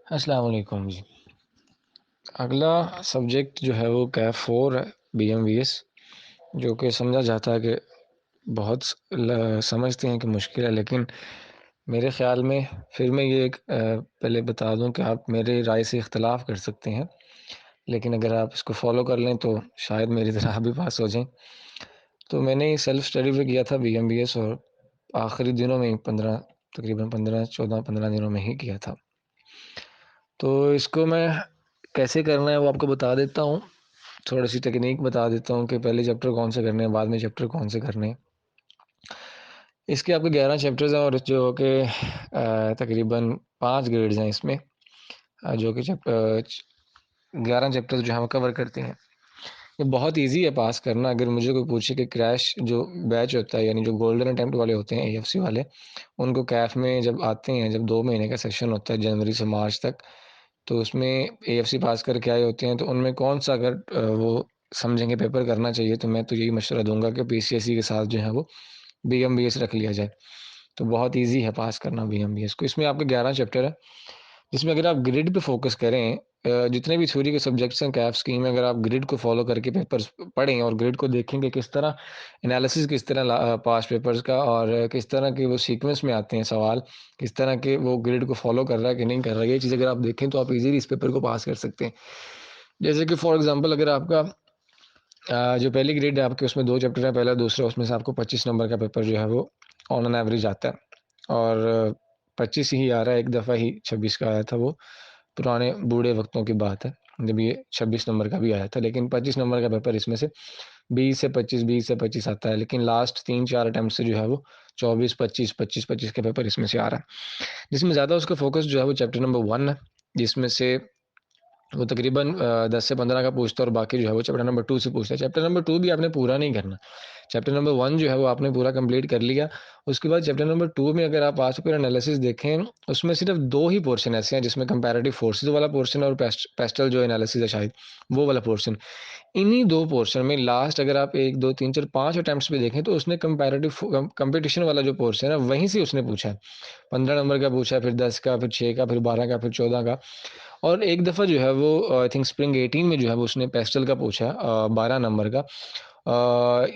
अस्सलाम वालेकुम जी। अगला सब्जेक्ट जो है वो कैफ 4 है, बीएमवीएस, जो कि समझा जाता है कि बहुत समझते हैं कि मुश्किल है, लेकिन मेरे ख़्याल में फिर मैं ये पहले बता दूं कि आप मेरी राय से इख्तलाफ कर सकते हैं, लेकिन अगर आप इसको फ़ॉलो कर लें तो शायद मेरी तरह आप भी पास हो जाएँ। तो मैंने सेल्फ़ स्टडी पे किया था बीएमवीएस और आखिरी दिनों में 15 तकरीबन 15, 14-15 दिनों में ही किया था। तो इसको मैं कैसे करना है वो आपको बता देता हूँ। थोड़ी-सी टेक्नीक बता देता हूँ कि पहले चैप्टर कौन से करने हैं, बाद में चैप्टर कौन से करने हैं। इसके आपके 11 चैप्टर्स हैं और जो कि तकरीबन 5 ग्रेड्स हैं इसमें, जो कि 11 चैप्टर्स जो हैं वो कवर करते हैं। ये बहुत ईज़ी है पास करना। अगर मुझे कोई पूछे कि क्रैश जो बैच होता है, यानी जो गोल्डन अटेम्प्ट वाले होते हैं एएफसी वाले, उनको कैफ में जब आते हैं, जब 2 महीने का सेशन होता है जनवरी से मार्च तक, तो उसमें एएफसी पास करके आए होते हैं, तो उनमें कौन-सा अगर वो समझेंगे पेपर करना चाहिए, तो मैं तो यही मशवरा दूँगा कि पीसीएसई के साथ जो है वो बीएमबीएस रख लिया जाए। तो बहुत ईज़ी है पास करना बीएमबीएस को। इसमें आपके 11 चैप्टर है, जिसमें अगर आप ग्रिड पे फ़ोकस करें, जितने भी थ्योरी के सब्जेक्ट्स हैं कैफ स्कीम में, अगर आप ग्रिड को फ़ॉलो करके पेपर्स पढ़ें और ग्रिड को देखेंगे किस तरह एनालिसिस, किस तरह पास्ट पेपर्स का, और किस तरह के वो सीक्वेंस में आते हैं सवाल, किस तरह के वो ग्रिड को फ़ॉलो कर रहा है कि नहीं कर रहा है, ये चीज़ अगर आप देखें तो आप ईज़िली इस पेपर को पास कर सकते हैं। जैसे कि फॉर एग्ज़ाम्पल अगर आपका जो पहली ग्रेड है आपके, उसमें 2 चैप्टर है, पहला दूसरा, उसमें से आपको 25 नंबर का पेपर जो है वो ऑन एन एवरेज आता है और 25 ही आ रहा है, एक दफ़ा ही 26 का आया था, वो पुराने बूढ़े वक़्तों की बात है, जब ये 26 नंबर का भी आया था, लेकिन 25 नंबर का पेपर इसमें से 20 से 25 आता है, लेकिन लास्ट 3-4 अटेम्प्ट से जो है वो 24, 25, 25-25 का पेपर इसमें से आ रहा है। जिसमें ज़्यादा उसका फ़ोकस जो है वो चैप्टर नंबर 1 है, जिसमें से वो तकरीबन 10 से 15 का पूछता है और बाकी जो है वो चैप्टर नंबर 2 से पूछता है। चैप्टर नंबर 2 भी आपने पूरा नहीं करना। चैप्टर नंबर 1 जो है वो आपने पूरा कंप्लीट कर लिया। उसके बाद चैप्टर नंबर 2 में अगर आप आज का एनालिसिस देखें, उसमें सिर्फ़ 2 ही पोर्शन ऐसे हैं जिसमें कंपैरेटिव फोर्सेस वाला पोर्शन और पेस्टल जो एनालिसिस है शायद, वो वाला पोर्शन। इन्हीं 2 पोर्शन में लास्ट अगर आप 1, 2, 3, 4, 5 अटेम्प्ट्स पे देखें, तो उसने कंपैरेटिव कॉम्पिटिशन वाला जो पोर्शन है वहीं से उसने पूछा है। 15 नंबर का पूछा, फिर 10 का, फिर 6 का, फिर 12 का, फिर 14 का, और एक दफ़ा जो है वो आई थिंक स्प्रिंग 18 में जो है वो उसने पेस्टल का पूछा, 12 नंबर का।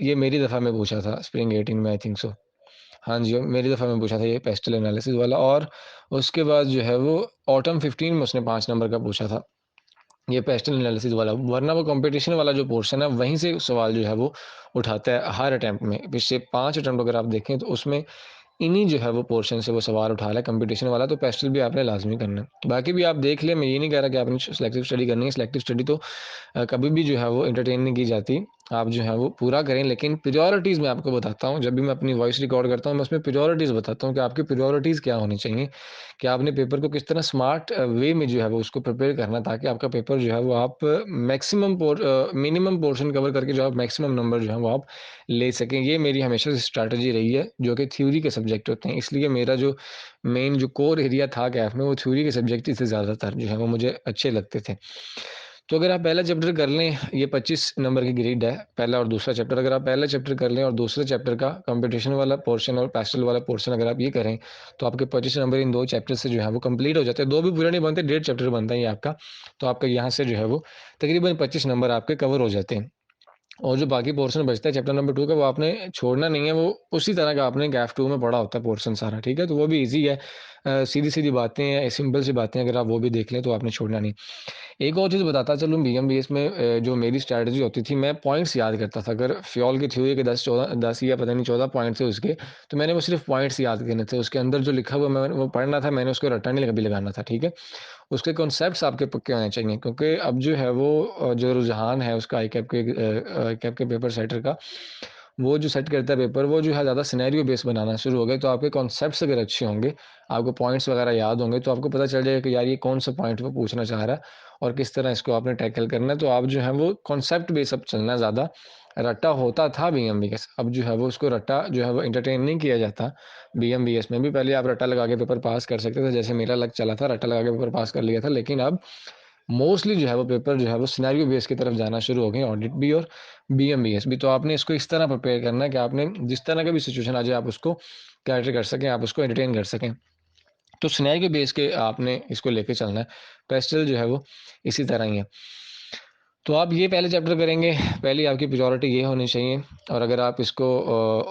ये मेरी दफ़ा में पूछा था स्प्रिंग 18 में, आई थिंक सो। हाँ जी, मेरी दफ़ा में पूछा था ये पेस्टल एनालिसिस वाला, और उसके बाद जो है वो ऑटम 15 में उसने 5 नंबर का पूछा था, ये पेस्टल एनालिसिस वाला। वरना वो कॉम्पिटिशन वाला जो पोर्शन है वहीं से सवाल जो है वो उठाता है हर अटेम्प्ट में। पिछले 5 अटेम्प्ट अगर आप देखें तो उसमें इन्हीं जो है वो पोर्शन से वो सवाल उठा रहा है कंपटीशन वाला, तो पेस्टल भी आपने लाज़मी करना है। बाकी भी आप देख लें, मैं ये नहीं कह रहा कि आपने सिलेक्टिव स्टडी करनी है। सिलेक्टिव स्टडी तो कभी भी जो है वो एंटरटेन नहीं की जाती। आप जो है वो पूरा करें, लेकिन प्रायोरिटीज़ मैं आपको बताता हूँ। जब भी मैं अपनी वॉइस रिकॉर्ड करता हूँ, मैं उसमें प्रायोरिटीज़ बताता हूँ कि आपकी प्रायोरिटीज़ क्या होनी चाहिए, कि आपने पेपर को किस तरह स्मार्ट वे में जो है वो उसको प्रिपेयर करना, ताकि आपका पेपर जो है वो आप मिनिमम पोर्शन कवर करके जो आप मैक्सिमम नंबर जो है वो आप ले सकें। ये मेरी हमेशा से स्ट्रैटेजी रही है, जो कि थ्योरी के सब्जेक्ट होते हैं। इसलिए मेरा जो मेन जो कोर एरिया था कैफ में, वो थ्योरी के सब्जेक्ट ही थे ज़्यादातर जो है वो मुझे अच्छे लगते थे। तो अगर आप पहला चैप्टर कर लें, ये 25 नंबर की ग्रेड है, पहला और दूसरा चैप्टर। अगर आप पहला चैप्टर कर लें और दूसरे चैप्टर का कंपटीशन वाला पोर्शन और पेस्टल वाला पोर्शन अगर आप ये करें, तो आपके 25 नंबर इन 2 चैप्टर से जो है वो कंप्लीट हो जाते हैं। 2 भी पूरे नहीं बनते, डेढ़ चैप्टर बनता है ये आपका। तो आपका यहाँ से जो है वो तकरीबन 25 नंबर आपके कवर हो जाते हैं। और जो बाकी पोर्शन बचता है चैप्टर नंबर 2 का, वो आपने छोड़ना नहीं है, वो उसी तरह का आपने गैफ 2 में पढ़ा होता है पोर्शन सारा, ठीक है? तो वो भी ईज़ी है। सीधी-सीधी बातें हैं, सिंपल सी बातें हैं, अगर आप वो भी देख लें तो आपने छोड़ना नहीं। एक और चीज़ बताता चलूँ, बीएमबीएस में जो मेरी स्ट्रैटेजी होती थी, मैं पॉइंट्स याद करता था। अगर फ़्योल की थ्योरी के 10 या पता नहीं 14 पॉइंट थे उसके, तो मैंने वो सिर्फ़ पॉइंट्स याद करने थे। उसके अंदर जो लिखा हुआ मैंने वो पढ़ना था, मैंने उसको रट्टा नहीं कभी लगाना था, ठीक है? उसके कॉन्सेप्ट्स आपके पक्के होने चाहिए, क्योंकि अब जो है वो जो रुझान है उसका आईकैप के पेपर सेटर का, वो जो सेट करता है पेपर, वो जो है ज़्यादा सिनेरियो बेस्ड बनाना शुरू हो गए। तो आपके कॉन्सेप्ट्स अगर अच्छे होंगे, आपको पॉइंट्स वगैरह याद होंगे, तो आपको पता चल जाएगा कि यार ये कौन-सा पॉइंट वो पूछना चाह रहा है और किस तरह इसको आपने टैकल करना है। तो आप जो है वो कॉन्सेप्ट बेस्ड अब चलना ज़्यादा। रट्टा होता था बीएमबीएस, अब जो है वो उसको रट्टा जो है वो एंटरटेन नहीं किया जाता। बीएमबीएस में भी पहले आप रट्टा लगा के पेपर पास कर सकते थे, जैसे मेरा लक चला था, रट्टा लगा के पेपर पास कर लिया था। लेकिन अब मोस्टली जो है वो पेपर जो है वो सिनेरियो बेस की तरफ जाना शुरू हो गए, ऑडिट भी और बीएमबीएस भी। तो आपने इसको इस तरह प्रिपेयर करना है कि आपने जिस तरह का भी सिचुएशन आ जाए, आप उसको कैटर कर सकें, आप उसको एंटरटेन कर सकें। तो सिनेरियो बेस के आपने इसको लेके चलना है। पेस्टल जो है वो इसी तरह ही है। तो आप ये पहले चैप्टर करेंगे, पहली आपकी प्रायोरिटी ये होनी चाहिए। और अगर आप इसको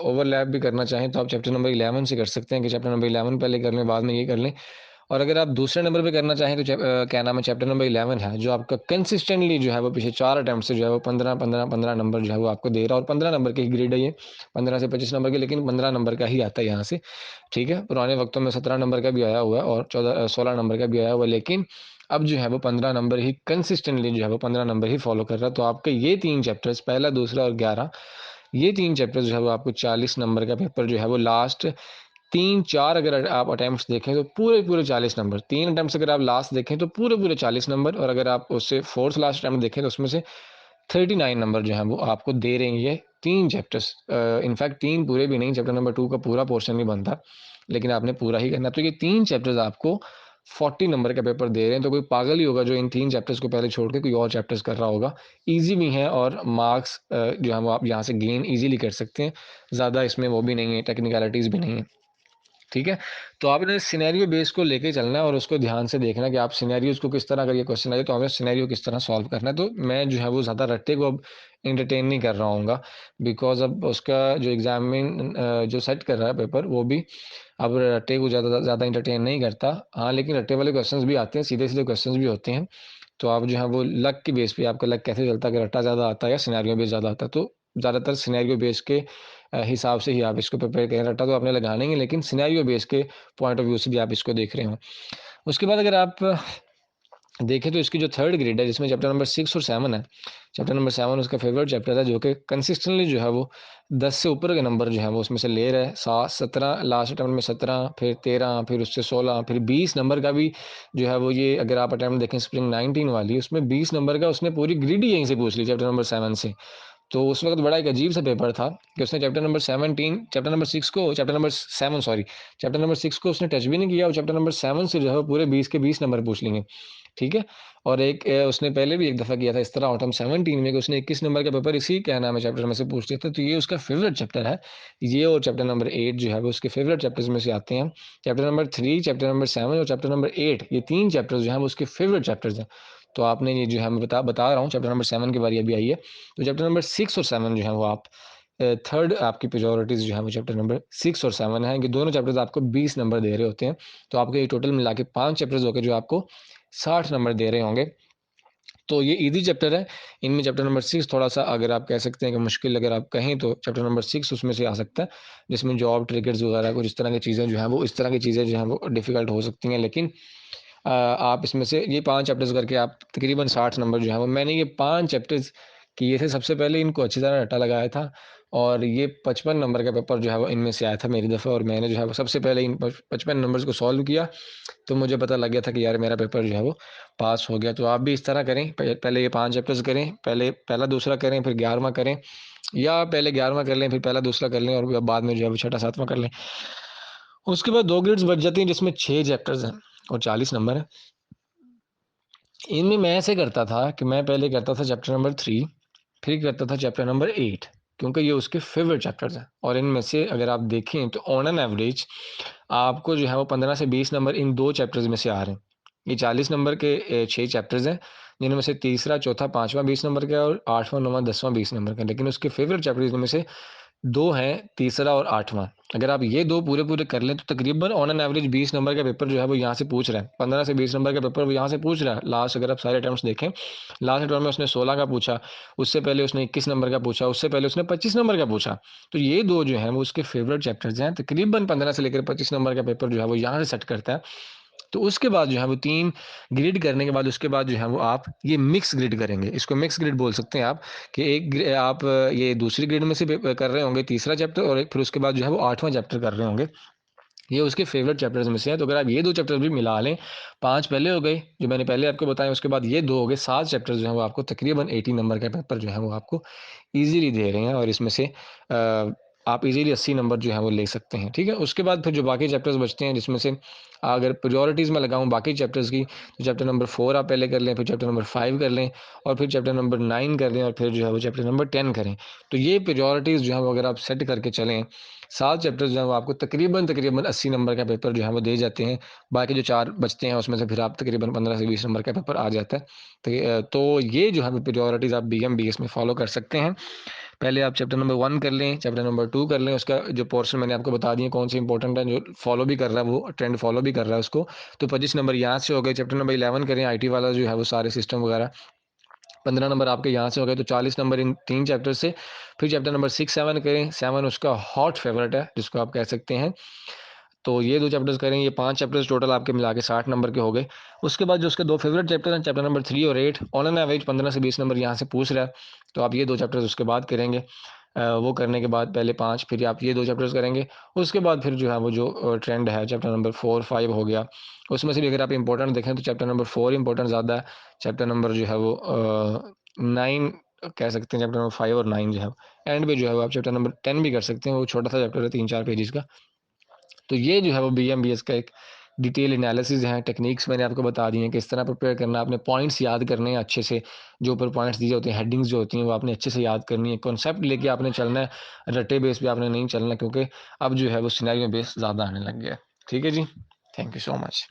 ओवरलैप भी करना चाहें तो आप चैप्टर नंबर 11 से कर सकते हैं कि चैप्टर नंबर 11 पहले कर लें, बाद में ये कर लें। और अगर आप दूसरे नंबर पे करना चाहें तो क्या नाम है, चैप्टर नंबर 11 है जो आपका कंसिस्टेंटली जो है वो पिछले 4 अटेम्प्ट से जो है वो 15 नंबर जो है वो आपको दे रहा है। और 15 नंबर की ग्रेड है ये, 15 से 25 नंबर की, लेकिन 15 नंबर का ही आता है यहाँ से। ठीक है, पुराने वक्तों में 17 नंबर का भी आया हुआ है और 16 नंबर का भी आया हुआ है, लेकिन अब जो है वो 15 नंबर ही कंसिस्टेंटली जो है वो 15 नंबर ही फॉलो कर रहा है। तो आपके ये 3 चैप्टर्स, पहला, दूसरा और 11, ये 3 चैप्टर्स जो है वो आपको 40 नंबर का पेपर जो है वो लास्ट 3-4 अगर आप अटेम्प्ट्स देखें तो पूरे पूरे 40 नंबर, 3 अटेम्प्ट्स अगर आप लास्ट देखें तो पूरे पूरे 40 नंबर, और अगर आप उससे फोर्थ लास्ट अटेम्प्ट देखें तो उसमें से 39 नंबर जो है वो आपको दे रहे हैं ये 3 चैप्टर्स। इनफैक्ट 3 पूरे भी नहीं, चैप्टर नंबर 2 का पूरा पोर्शन नहीं बनता, लेकिन आपने पूरा ही करना। तो ये 3 चैप्टर्स आपको 40 नंबर का पेपर दे रहे हैं। तो कोई पागल ही होगा जो इन 3 चैप्टर्स को पहले छोड़ के कोई और चैप्टर्स कर रहा होगा। ईजी भी हैं और मार्क्स जो है वो आप यहाँ से गेन ईजिली कर सकते हैं। ज़्यादा इसमें वो भी नहीं है, टेक्निकलिटीज़ भी नहीं है। ठीक है, तो आपने सिनेरियो बेस को लेके चलना है और उसको ध्यान से देखना कि आप सिनेरियोज को किस तरह, अगर ये क्वेश्चन आए तो हमें सिनेरियो किस तरह सॉल्व करना है। तो मैं जो है वो ज़्यादा रट्टे को अब एंटरटेन नहीं कर रहा हूँगा, बिकॉज अब उसका जो एग्जामिन जो सेट कर रहा है पेपर, वो भी अब रट्टे को ज़्यादा ज़्यादा एंटरटेन नहीं करता। हाँ, लेकिन रट्टे वाले क्वेश्चन भी आते हैं, सीधे सीधे क्वेश्चन भी होते हैं। तो आप जो है वो लक की बेस पे, आपका लक कैसे चलता है कि रट्टा ज़्यादा आता है या सिनेरियो बेस ज़्यादा आता है। तो ज़्यादातर सिनेरियो बेस के हिसाब से ही आप इसको प्रिपेयर करें। रट्टा तो आपने लगाना ही है, लेकिन सिनेरियो बेस के पॉइंट ऑफ व्यू से भी आप इसको देख रहे हो। उसके बाद अगर आप देखें तो इसकी जो थर्ड ग्रेड है, जिसमें चैप्टर नंबर 6 और 7 है। चैप्टर नंबर 7 उसका फेवरेट चैप्टर है, जो कि कंसिस्टेंटली जो है वो 10 से ऊपर के नंबर जो है वो उसमें से ले रहा है। 7, 17, लास्ट अटेम्प्ट में 17, फिर 13, फिर उससे 16, फिर 20 नंबर का भी जो है वो, ये अगर आप अटेम्प्ट देखें स्प्रिंग 19 वाली, उसमें 20 नंबर का उसने पूरी ग्रिड ही यहीं से पूछ ली, चैप्टर नंबर 7 से। तो उस वक्त बड़ा एक अजीब सा पेपर था कि उसने चैप्टर नंबर 6 को, chapter number 7 sorry, chapter number 6 को उसने टच भी नहीं किया और चैप्टर नंबर 7 से जो है पूरे 20 के 20 नंबर पूछ लेंगे। ठीक है, और एक उसने पहले भी एक दफ़ा किया था इस तरह ऑटम 17 में कि उसने 21 नंबर का पेपर इसी क्या नाम है चैप्टर में से पूछ लिया था। तो ये उसका फेवरेट चैप्टर है, ये और चैप्टर नंबर 8 जो है वो उसके फेवरेट चैप्टर्स में से आते हैं। चैप्टर नंबर 3, चैप्टर नंबर 7 और चैप्टर नंबर 8, ये 3 चैप्टर्स जो हैं वो उसके फेवरेट चैप्टर्स हैं। तो आपने ये जो है, मैं बता रहा हूँ, चैप्टर नंबर 7 की बारी अभी आई है। तो चैप्टर नंबर 6 और 7 जो है वो आप थर्ड आपकी प्रियोरिटीज़ जो है वो चैप्टर नंबर 6 और 7 है कि दोनों चैप्टर्स आपको 20 नंबर दे रहे होते हैं। तो आपके ये टोटल मिला के 5 चैप्टर्स होकर जो आपको 60 नंबर दे रहे होंगे। तो ये ईजी चैप्टर है। इनमें चैप्टर नंबर 6 थोड़ा-सा, अगर आप कह सकते हैं कि मुश्किल, अगर आप कहें तो चैप्टर नंबर 6 उसमें से आ सकता है, जिसमें जॉब ट्रिगर्स वगैरह कुछ इस तरह की चीज़ें जो हैं वो, इस तरह की चीज़ें जो हैं वो डिफ़िकल्ट हो सकती हैं। लेकिन आप इसमें से ये 5 चैप्टर्स करके आप तकरीबन 60 नंबर जो है वो, मैंने ये 5 चैप्टर्स किए थे सबसे पहले, इनको अच्छी तरह रट्टा लगाया था और ये 55 नंबर का पेपर जो है वो इनमें से आया था मेरी दफ़ा, और मैंने जो है वो सबसे पहले इन 55 नंबर्स को सॉल्व किया। तो मुझे पता लग गया था कि यार मेरा पेपर जो है वो पास हो गया। तो आप भी इस तरह करें, पहले ये 5 चैप्टर्स करें, पहले पहला दूसरा करें, फिर 11वां करें, या पहले 11वां कर लें, फिर पहला दूसरा कर लें और बाद में जो है वो छठा 7वां कर लें। उसके बाद 2 ग्रेड्स बच जाती हैं जिसमें 6 चैप्टर्स हैं और 40 नंबर है। इनमें मैं ऐसे करता था कि मैं पहले करता था चैप्टर नंबर 3, फिर करता था चैप्टर नंबर 8, क्योंकि ये उसके फेवरेट चैप्टर्स हैं। और इनमें से अगर आप देखें तो ऑन एन एवरेज आपको जो है वो 15 से 20 नंबर इन 2 चैप्टर्स में से आ रहे हैं। ये 40 नंबर के 6 चैप्टर्स हैं, जिनमें से तीसरा, चौथा, 5वां 20 नंबर का है और 8वां, 9वां, 10वां 20 नंबर का। लेकिन उसके फेवरेट चैप्टर्स में से 2 हैं, तीसरा और 8वां। अगर आप ये 2 पूरे-पूरे कर लें तो तकरीबन ऑन एन एवरेज 20 नंबर का पेपर जो है वो यहाँ से पूछ रहा है। 15 से 20 नंबर का पेपर वो यहाँ से पूछ रहा है। लास्ट अगर आप सारे अटेम्प्ट्स देखें, लास्ट अटेम्प्ट में उसने 16 का पूछा, उससे पहले उसने 21 नंबर का पूछा, उससे पहले उसने 25 नंबर का पूछा। तो ये 2 जो हैं वो उसके फेवरेट चैप्टर्स हैं। तकरीबन 15 से लेकर 25 नंबर का पेपर जो है वो यहाँ से सेट करता है। तो उसके बाद जो है वो 3 ग्रिड करने के बाद, उसके बाद जो है वो आप ये मिक्स ग्रिड करेंगे। इसको मिक्स ग्रिड बोल सकते हैं आप, कि आप ये दूसरी ग्रिड में से कर रहे होंगे तीसरा चैप्टर, और एक फिर उसके बाद जो है वो 8वां चैप्टर कर रहे होंगे। ये उसके फेवरेट चैप्टर्स में से है। तो अगर आप ये 2 चैप्टर भी मिला लें, 5 पहले हो गए जो मैंने पहले आपको बताए, उसके बाद ये 2 हो गए, 7 चैप्टर्स जो हैं वो आपको तकरीबन 80 नंबर का पेपर जो है वो आपको ईज़िली दे रहे हैं, और इसमें से आप ईज़िली 80 नंबर जो है वो ले सकते हैं। ठीक है? उसके बाद फिर जो बाकी चैप्टर्स बचते हैं, जिसमें से अगर प्रायोरिटीज़ में लगाऊँ बाकी चैप्टर्स की, तो चैप्टर नंबर 4 आप पहले कर लें, फिर चैप्टर नंबर 5 कर लें, और फिर चैप्टर नंबर 9 कर लें, और फिर जो है वो चैप्टर नंबर 10 करें। तो ये प्रायोरिटीज़ जो है वो अगर आप सेट करके चलें, 7 चैप्टर्स जो हैं वो आपको तकरीबन 80 नंबर का पेपर जो है वो दे जाते हैं। बाकी जो 4 बचते हैं उसमें से फिर आप तकरीबन 15 से 20 नंबर का पेपर आ जाता है। तो ये जो है प्रायोरिटीज़ आप बीएम बीएस में फॉलो कर सकते हैं। पहले आप चैप्टर नंबर 1 कर लें, चैप्टर नंबर 2 कर लें, उसका जो पोर्शन मैंने आपको बता दिए कौन से इंपॉर्टेंट है, जो फॉलो भी कर रहा है वो ट्रेंड फॉलो भी कर रहा है उसको। तो 25 नंबर यहाँ से हो गए। चैप्टर नंबर 11 करें, आईटी वाला जो है वो सारे सिस्टम वगैरह। 15 नंबर आपके यहाँ से हो गए, तो 40 नंबर इन 3 चैप्टर से। फिर चैप्टर नंबर 6, 7 करें, 7 उसका हॉट फेवरेट है जिसको आप कह सकते हैं। तो ये 2 चैप्टर्स करें, ये 5 चैप्टर्स टोटल आपके मिला के 60 नंबर के हो गए। उसके बाद जो उसके 2 फेवरेट चैप्टर हैं, चैप्टर नंबर 3 और 8, ऑन एन एवरेज 15 से 20 नंबर यहाँ से पूछ रहा है, तो आप ये 2 चैप्टर्स उसके बाद करेंगे। वो करने के बाद पहले 5 फिर आप ये 2 चैप्टर्स करेंगे। उसके बाद फिर जो है वो जो ट्रेंड है चैप्टर नंबर 4, 5 हो गया। उसमें से भी अगर आप इंपॉर्टेंट देखें तो चैप्टर नंबर 4 इंपॉर्टेंट ज़्यादा है। चैप्टर नंबर जो है वो 9 कह सकते हैं, चैप्टर नंबर 5 और 9 जो है एंड में जो है वो आप चैप्टर नंबर 10 भी कर सकते हैं, वो छोटा-सा चैप्टर है 3-4 पेजेज़ का। तो ये जो है वो बीएमबीएस का एक डिटेल एनालिसिस है, टेक्निक्स मैंने आपको बता दी हैं, किस तरह प्रिपेयर करना है, आपने पॉइंट्स याद करने हैं अच्छे से, जो ऊपर पॉइंट्स दिए होते हैं, हेडिंग्स जो होती हैं वो आपने अच्छे से याद करनी है, कॉन्सेप्ट लेके आपने चलना है, रट्टे बेस पे आपने नहीं चलना, क्योंकि अब जो है वो सिनेरियो बेस ज़्यादा आने लग गया है। ठीक है जी, थैंक यू सो मच।